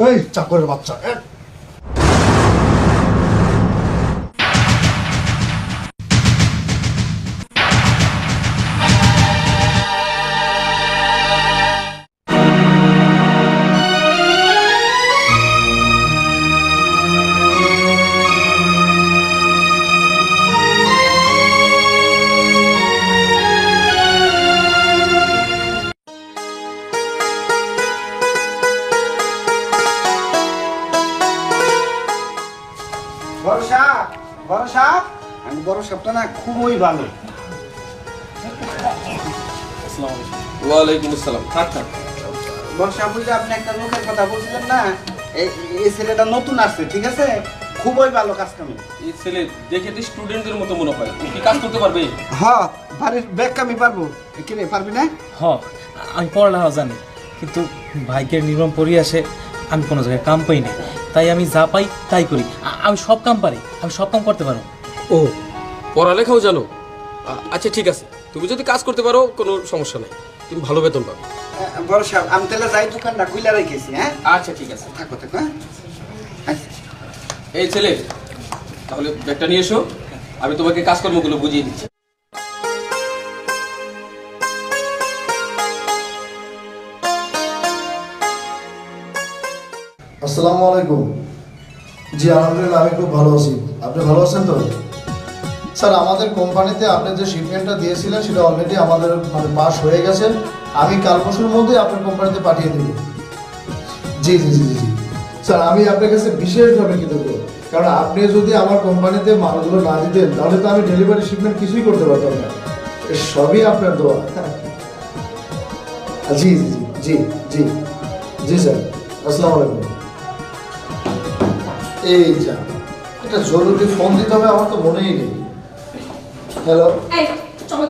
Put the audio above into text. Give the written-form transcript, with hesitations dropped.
এই চাকরের বাচ্চা বড় সাপ আমি বড় সাপটা না খুবই ভালো। ওয়ালাইকুম আসসালাম। থাক থাক। বড় সাপ বুঝলে আপনি একটা লোকের কথা বলছিলেন না, এই ছেলেটা নতুন আসছে, ঠিক আছে, খুবই ভালো কাজ কামি। এই ছেলে দেখে তো স্টুডেন্টদের মতো মনে হয়। কি কাজ করতে পারবে? হ্যাঁ, বাড়ির ব্যাগ কামি পারবো। কি রে, পারবি না? আমি পড়ালেখা জানি, কিন্তু ভাগ্যের নিয়ম পরিহাসে আমি কোনো জায়গায় কাম পাই না, তাই আমি যা পাই তাই করি। আমি সব কাম পারি, আমি সব কাম করতে পারো। ও, পড়ালেখাও জানো? আচ্ছা ঠিক আছে, তুমি যদি কাজ করতে পারো কোনো সমস্যা নেই, তুমি ভালো বেতন পাবে। বড় সাপ আমি তাহলে যাই, দোকানটা খুলে রেখেছি। হ্যাঁ আচ্ছা ঠিক আছে, থাকো থাকো। হ্যাঁ আচ্ছা। এই ছেলে তাহলে ব্যাগটা নিয়ে এসো, আমি তোমাকে কাজকর্মগুলো বুঝিয়ে দিচ্ছি। আসসালামু আলাইকুম। জি আলহামদুলিল্লাহ, আমি খুব ভালো আছি। আপনি ভালো আছেন তো? স্যার, আমাদের কোম্পানিতে আপনি যে শিপমেন্টটা দিয়েছিলেন সেটা অলরেডি আমাদের পাস হয়ে গেছে। আমি কাল পরশুর মধ্যেই আপনার কোম্পানিতে পাঠিয়ে দেব। জি জি জি জি স্যার, আমি আপনার কাছে বিশেষভাবে কৃতজ্ঞ, কারণ আপনি যদি আমার কোম্পানিতে মালগুলো না দিতেন তাহলে তো আমি ডেলিভারি শিপমেন্ট কিছুই করতে পারতাম না। সবই আপনার দোয়া। জি জি জি জি জি স্যার, আসসালামু আলাইকুম। এই যা, একটা জরুরি ফোন দিতে হবে, আমার তো মনেই নেই। হ্যালো।